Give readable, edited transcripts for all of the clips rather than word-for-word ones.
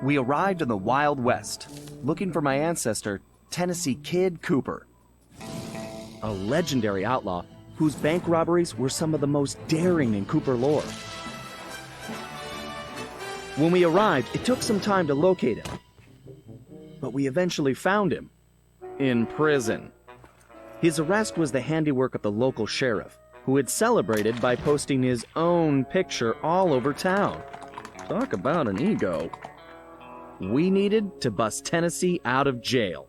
We arrived in the Wild West, looking for my ancestor, Tennessee Kid Cooper, a legendary outlaw whose bank robberies were some of the most daring in Cooper lore. When we arrived, it took some time to locate him, but we eventually found him in prison. His arrest was the handiwork of the local sheriff, who had celebrated by posting his own picture all over town. Talk about an ego. We needed to bust Tennessee out of jail.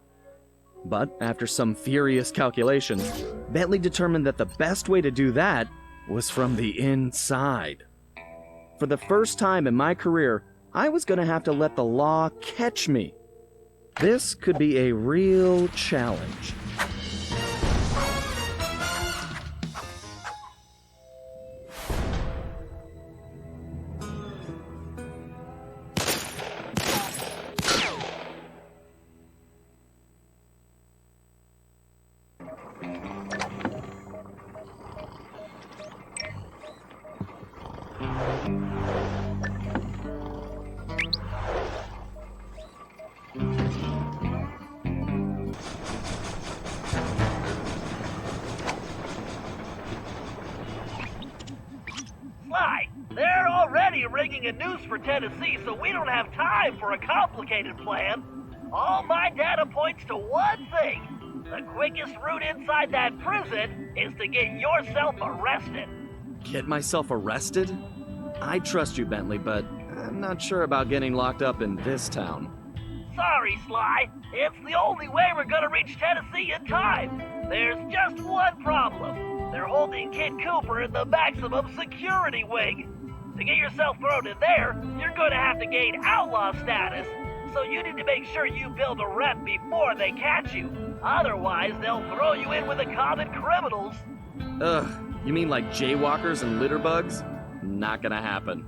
But after some furious calculations, Bentley determined that the best way to do that was from the inside. For the first time in my career, I was going to have to let the law catch me. This could be a real challenge. They're already rigging a noose for Tennessee, so we don't have time for a complicated plan. All my data points to one thing. The quickest route inside that prison is to get yourself arrested. Get myself arrested? I trust you, Bentley, but I'm not sure about getting locked up in this town. Sorry, Sly. It's the only way we're gonna reach Tennessee in time. There's just one problem. They're holding Kid Cooper in the maximum security wing. To get yourself thrown in there, you're going to have to gain outlaw status, so you need to make sure you build a rep before they catch you. Otherwise, they'll throw you in with the common criminals. Ugh, you mean like jaywalkers and litterbugs? Not gonna happen.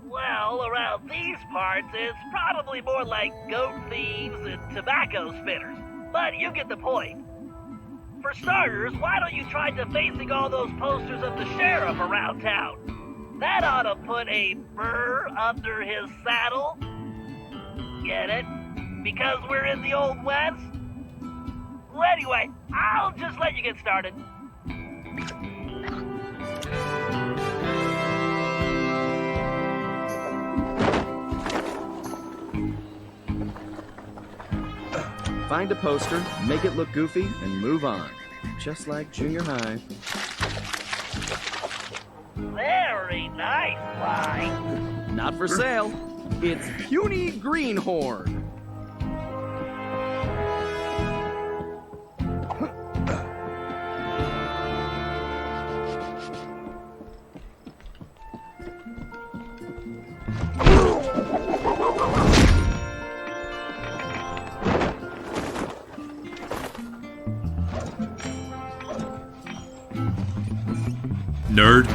Well, around these parts, it's probably more like goat thieves and tobacco spinners. But you get the point. For starters, why don't you try defacing all those posters of the sheriff around town? That ought to put a burr under his saddle. Get it? Because we're in the Old West? Well, anyway, I'll just let you get started. Find a poster, make it look goofy, and move on. Just like junior high. Very nice, Sly. Not for sale. It's puny greenhorn. Nerd.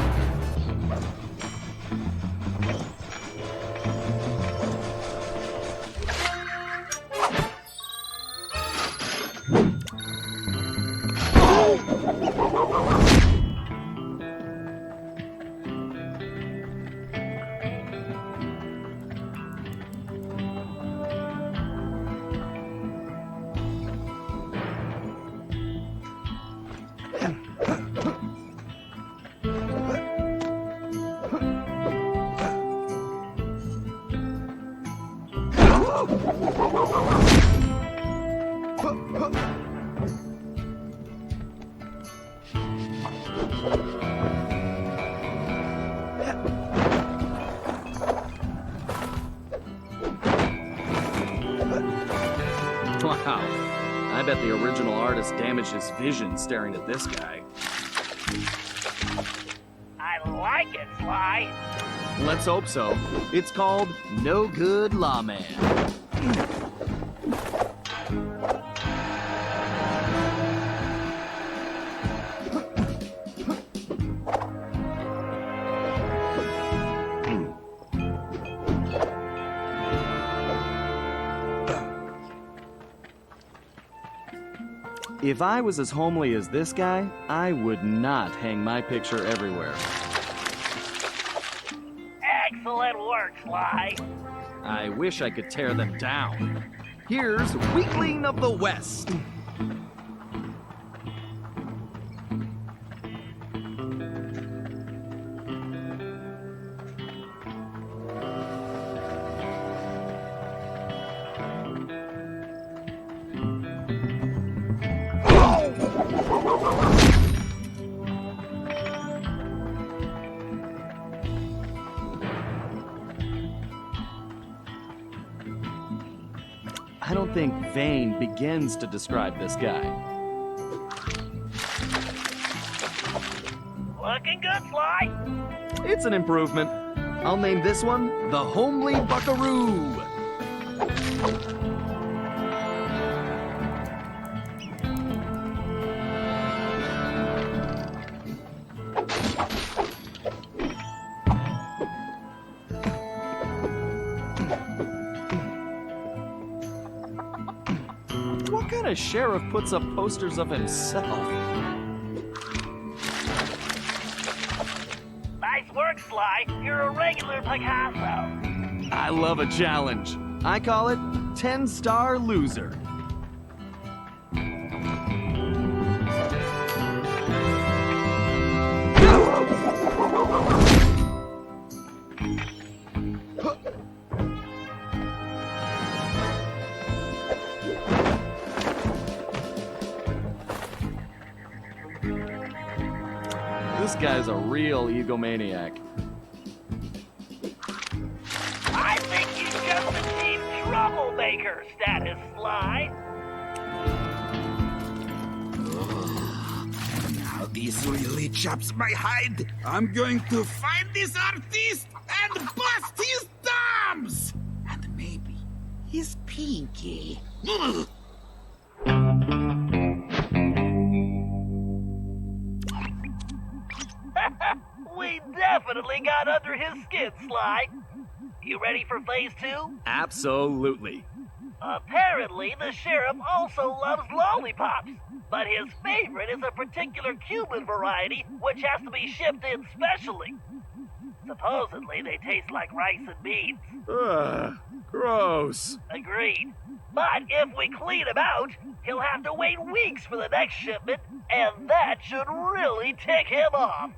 Wow, I bet the original artist damaged his vision staring at this guy. I like it, Sly. Let's hope so. It's called No Good Lawman. If I was as homely as this guy, I would not hang my picture everywhere. Excellent work, Sly. I wish I could tear them down. Here's Weakling of the West. I don't think vain begins to describe this guy. Looking good, Sly. It's an improvement. I'll name this one the Homely Buckaroo. What kind of sheriff puts up posters of himself? Nice work, Sly. You're a regular Picasso. I love a challenge. I call it 10-star loser. This guy's a real egomaniac. I think you just achieved troublemaker status, Sly. Now this really chops my hide. I'm going to find this artist and bust his thumbs! And maybe his pinky. Ugh. We definitely got under his skin, Sly. You ready for phase 2? Absolutely. Apparently, the sheriff also loves lollipops, but his favorite is a particular Cuban variety which has to be shipped in specially. Supposedly, they taste like rice and beans. Ugh, gross. Agreed. But if we clean him out, he'll have to wait weeks for the next shipment, and that should really tick him off.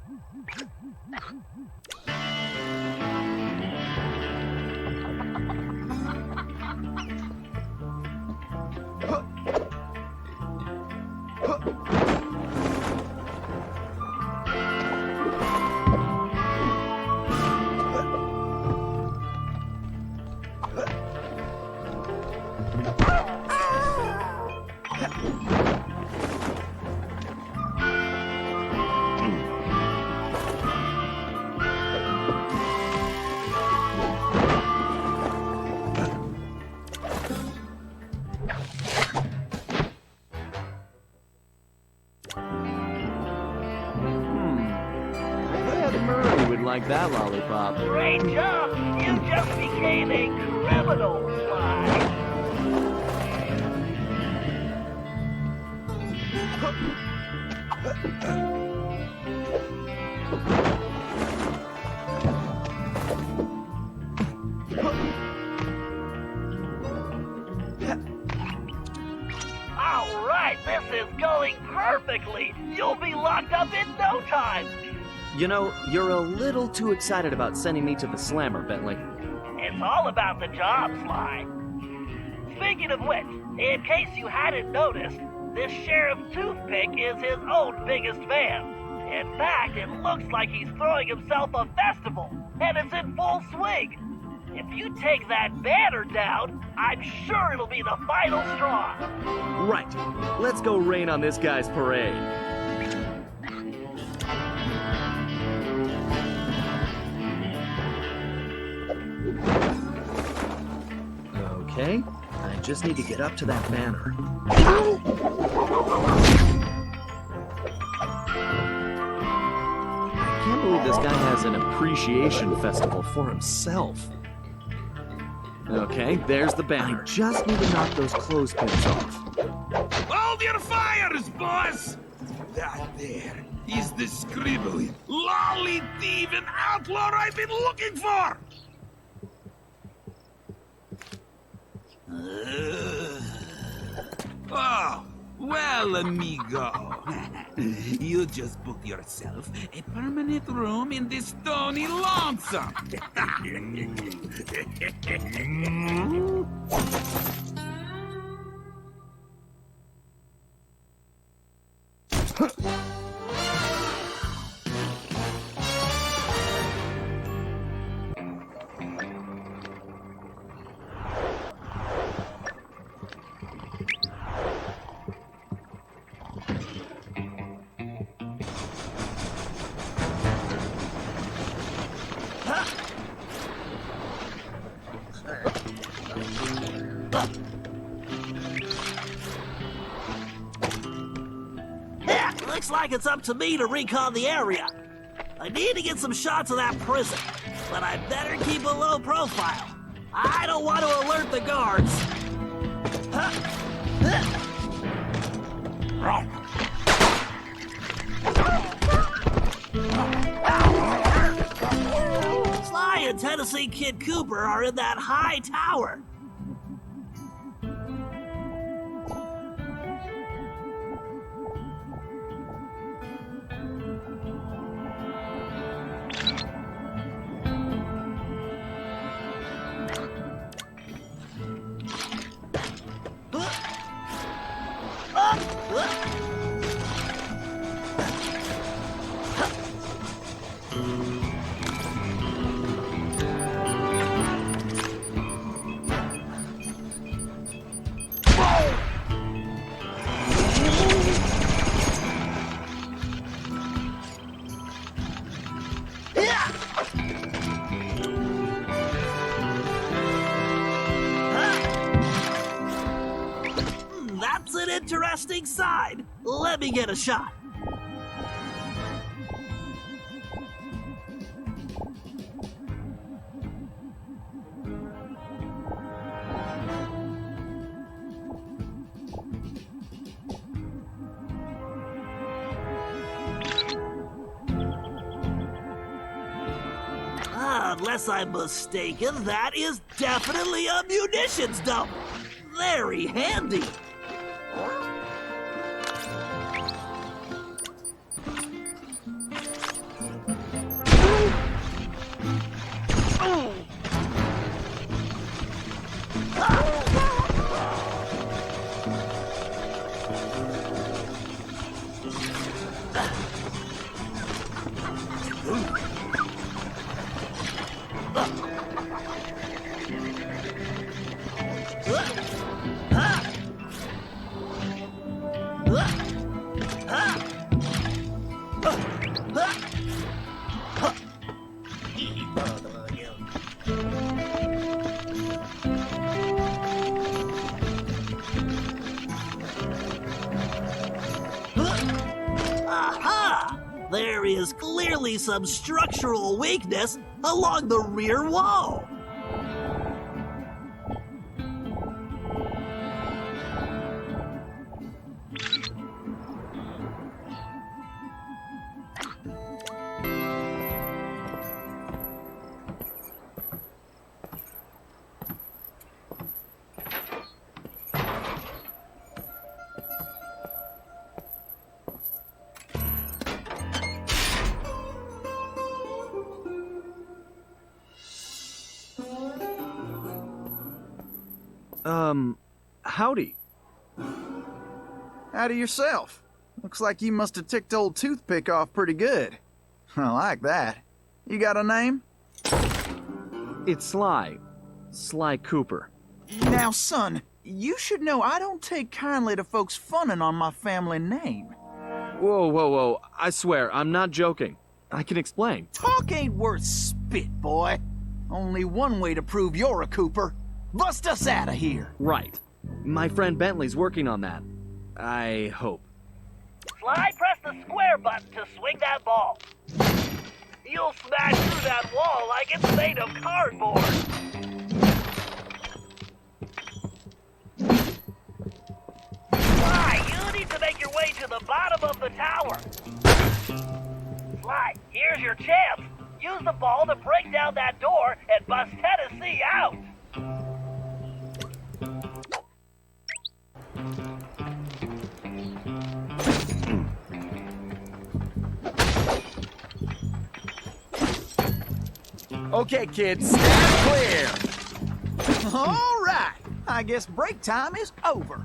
Like that lollipop. Great job! You just became a criminal, Sly. All right, this is going perfectly. You'll be locked up in no time. You know, you're a little too excited about sending me to the slammer, Bentley. It's all about the job, Sly. Speaking of which, in case you hadn't noticed, this Sheriff Toothpick is his own biggest fan. In fact, it looks like he's throwing himself a festival, and it's in full swing. If you take that banner down, I'm sure it'll be the final straw. Right. Let's go rain on this guy's parade. Okay, I just need to get up to that banner. I can't believe this guy has an appreciation festival for himself. Okay, there's the banner. I just need to knock those clothespins off. Hold your fires, boss! That there is the scribbly, lolly thief and outlaw I've been looking for! Oh, well, amigo. You just booked yourself a permanent room in this stony lonesome. Looks like it's up to me to recon the area. I need to get some shots of that prison, but I better keep a low profile. I don't want to alert the guards. Sly and Tennessee Kid Cooper are in that high tower. That's an interesting side. Let me get a shot. Unless I'm mistaken, that is definitely a munitions dump. Very handy. Aha! There is clearly some structural weakness along the rear wall. Howdy. Howdy yourself. Looks like you must have ticked old Toothpick off pretty good. I like that. You got a name? It's Sly. Sly Cooper. Now, son, you should know I don't take kindly to folks funning on my family name. Whoa, whoa, whoa. I swear, I'm not joking. I can explain. Talk ain't worth spit, boy. Only one way to prove you're a Cooper. Bust us out of here. Right. My friend Bentley's working on that. I hope. Sly, press the square button to swing that ball. You'll smash through that wall like it's made of cardboard. Sly, you need to make your way to the bottom of the tower. Sly, here's your chance. Use the ball to break down that door and bust Tennessee out. Okay, kids, stand clear. All right. I guess break time is over.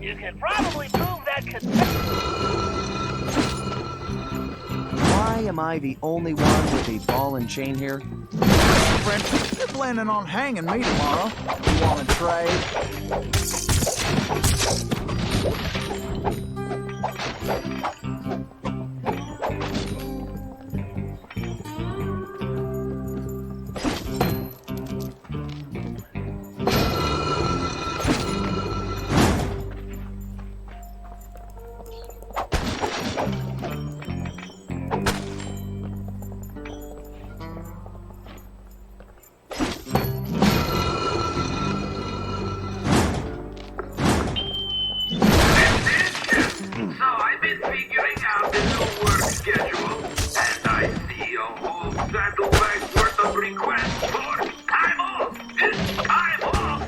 You can probably move that Why am I the only one with a ball and chain here? Friend, you're planning on hanging me tomorrow. You want to trade? So I've been figuring out the new work schedule, and I see a whole saddlebag worth of requests for time off. Time off?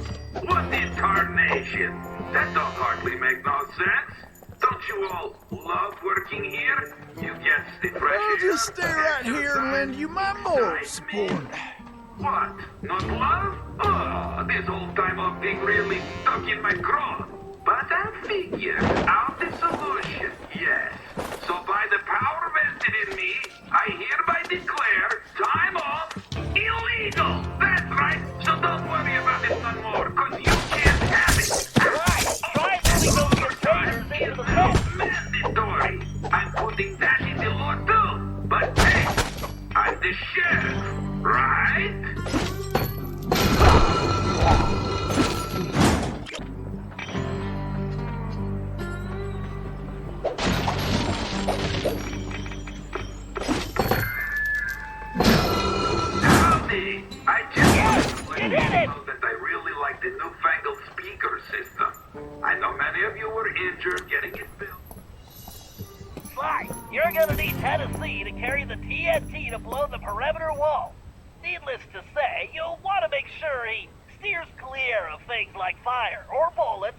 What in tarnation? That don't hardly make no sense. Don't you all love working here? You get the fresh I'll air, just stay right here and lend you my moral support. What? Not love? Oh, this whole time off thing really stuck in my craw. But I figure out the solution, yes. So by the power vested in me, I hereby declare time off illegal. That's right. So don't worry about it no more, cause you can't have it. Right. Try moving those containers into the Now, fence. mandatory. I'm putting that in the law too. But hey, I'm the sheriff, right? Howdy! I just wanted to let you know that I really like the newfangled speaker system. I know many of you were injured getting it built. Sly, you're gonna need Tennessee to carry the TNT to blow the perimeter wall. Needless to say, you'll want to make sure he steers clear of things like fire or bullets.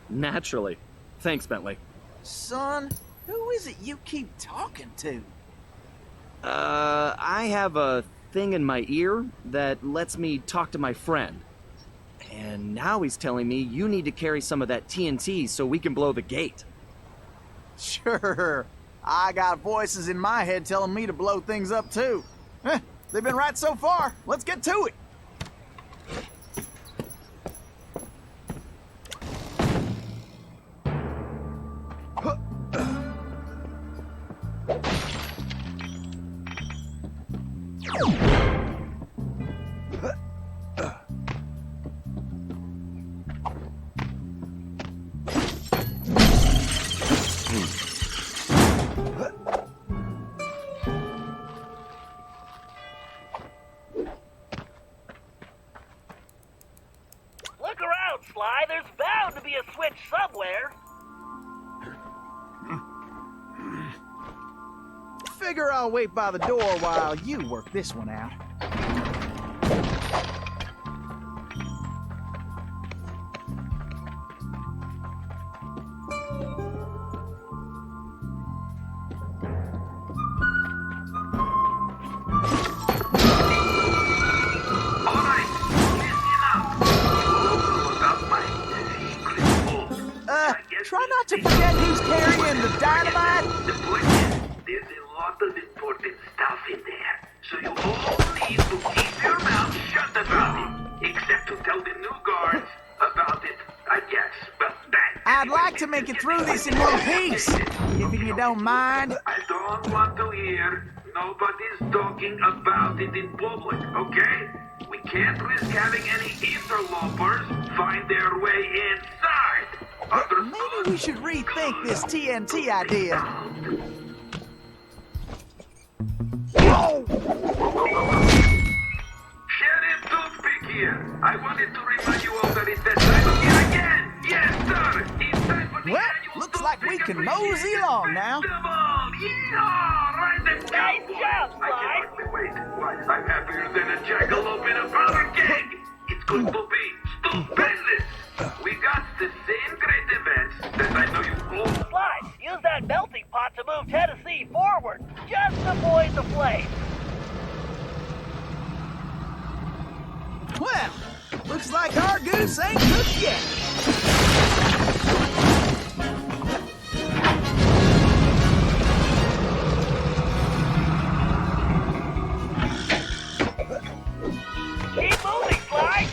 Naturally. Thanks, Bentley. Son, who is it you keep talking to? I have a thing in my ear that lets me talk to my friend. And now he's telling me you need to carry some of that TNT so we can blow the gate. Sure. I got voices in my head telling me to blow things up too. They've been right so far. Let's get to it. Look around, Sly. There's bound to be a switch somewhere. Figure I'll wait by the door while you work this one out. Alright, listen up. You know about my secret vault. Try not to forget who's carrying the dynamite. The point is, there's a lot of important stuff in there. So you all need to keep your mouth shut about it. Except to tell the new guards about it, I guess. But that... I'd like to make it through this in one piece, if you don't mind. I don't want to hear nobody's talking about it in public, okay? We can't risk having any interlopers find their way inside. Maybe we should rethink this TNT idea. Whoa! Sheriff Toothpick here. I wanted to remind you all that it's that time of year again. Yes, sir. It's time for the Well, annual looks like we Toothpick can mosey along now. Festival. Yeehaw! Right then, Nice cowboy. job, I Sly. can hardly wait. Why, I'm happier than a jackalope in a powder keg. It's going to be stupendous. We got the same great events that I know you avoid the flame. Well, looks like our goose ain't cooked yet. Keep moving, Sly.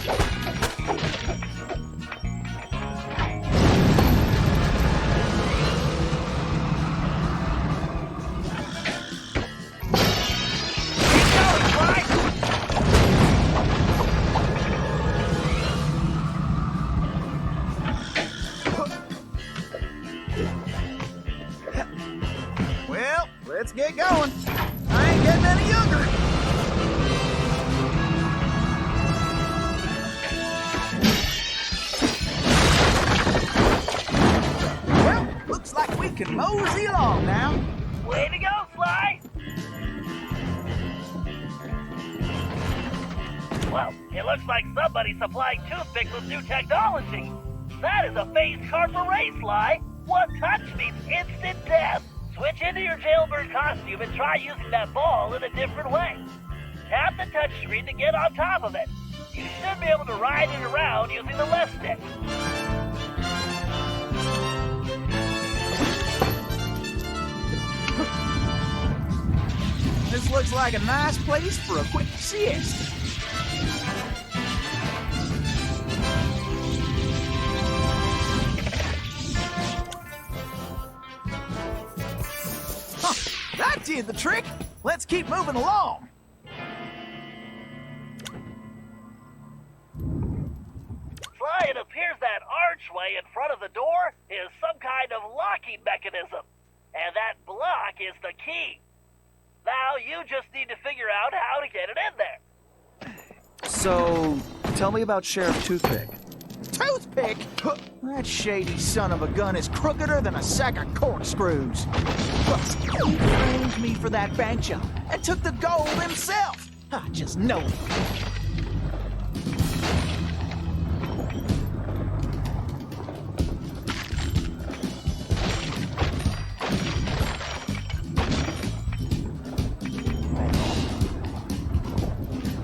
Keep going, Sly. Well, let's get going. I ain't getting any younger. Well, looks like we can mosey along now. Way to go, Sly. Well, it looks like somebody's supplying toothpicks with new technology. That is a phased carpet race, Sly. One touch means instant death. Switch into your jailbird costume and try using that ball in a different way. Tap the touchscreen to get on top of it. You should be able to ride it around using the left stick. This looks like a nice place for a quick siesta. Huh, that did the trick. Let's keep moving along. Sly, it appears that archway in front of the door is some kind of locking mechanism. And that block is the key. Now you just need to figure out how to get it in there. So, tell me about Sheriff Toothpick. Toothpick? That shady son of a gun is crookeder than a sack of corkscrews. Plus, he framed me for that bank job and took the gold himself. I just know it.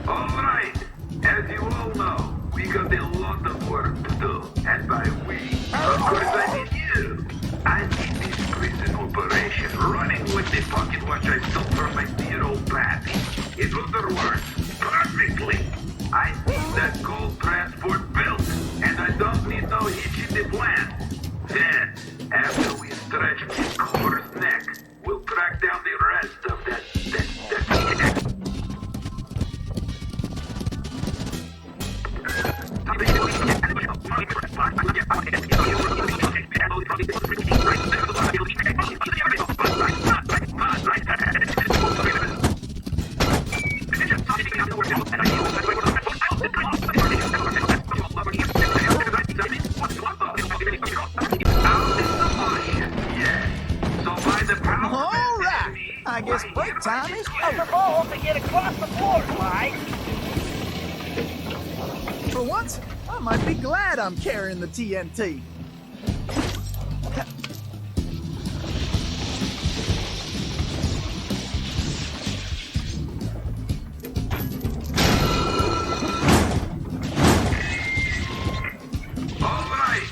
Alright, as you all know, we got a lot of work to do. And by we, of course I mean you. I need this prison operation running with the pocket watch I stole from my dear old pappy. In other words, perfectly. I need that gold transport built, and I don't need no hitch in the plan. Then, after we stretch this core's neck, we'll track down the rest of that. All right. I guess break time is Use the over. ball to get across the floor, Sly. For once, I might be glad I'm carrying the TNT. Alright,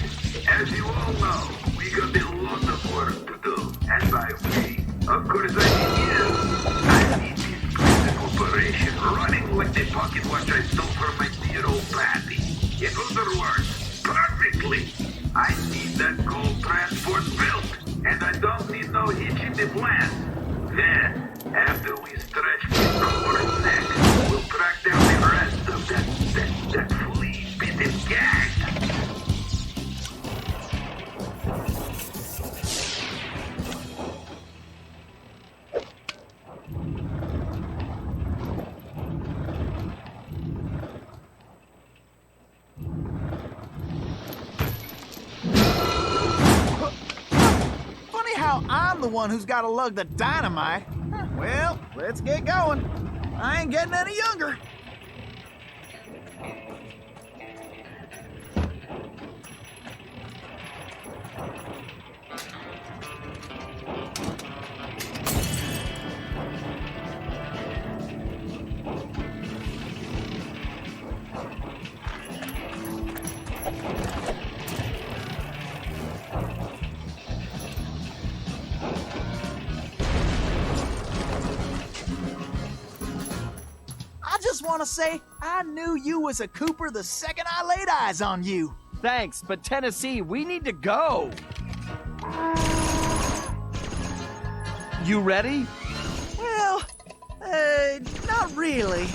as you all know, we got a lot of work to do. And by we, of course I mean you. I need this prison operation running like the pocket watch I stole from my dear old pappy. In other words, perfectly. I need that gold transport built, and I don't need no hitch in the plan. Then, after we stretch this core's neck, we'll track down the rest of that flea-bitten gag. Funny how I'm the one who's got to lug the dynamite. Well, let's get going. I ain't getting any younger. just want to say I knew you was a Cooper the second I laid eyes on you. Thanks, but Tennessee, we need to go. You ready? Well, not really.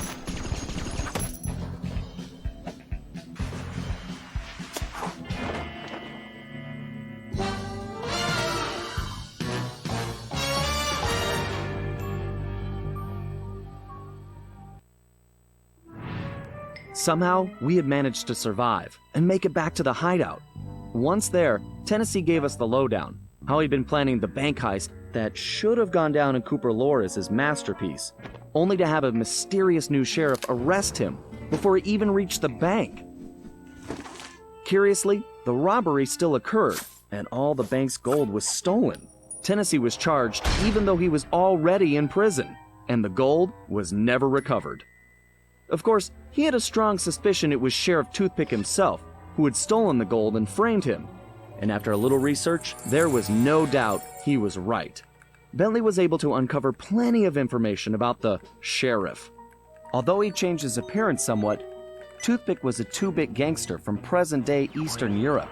Somehow, we had managed to survive and make it back to the hideout. Once there, Tennessee gave us the lowdown, how he'd been planning the bank heist that should have gone down in Cooper lore as his masterpiece, only to have a mysterious new sheriff arrest him before he even reached the bank. Curiously, the robbery still occurred, and all the bank's gold was stolen. Tennessee was charged even though he was already in prison, and the gold was never recovered. Of course, he had a strong suspicion it was Sheriff Toothpick himself who had stolen the gold and framed him. And after a little research, there was no doubt he was right. Bentley was able to uncover plenty of information about the sheriff. Although he changed his appearance somewhat, Toothpick was a two-bit gangster from present-day Eastern Europe.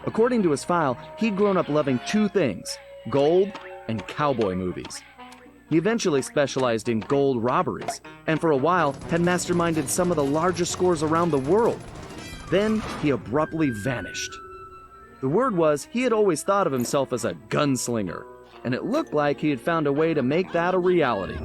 According to his file, he'd grown up loving two things: gold and cowboy movies. He eventually specialized in gold robberies, and for a while had masterminded some of the largest scores around the world. Then he abruptly vanished. The word was he had always thought of himself as a gunslinger, and it looked like he had found a way to make that a reality.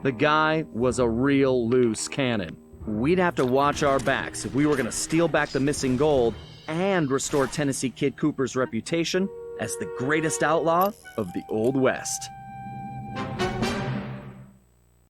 The guy was a real loose cannon. We'd have to watch our backs if we were going to steal back the missing gold and restore Tennessee Kid Cooper's reputation as the greatest outlaw of the Old West.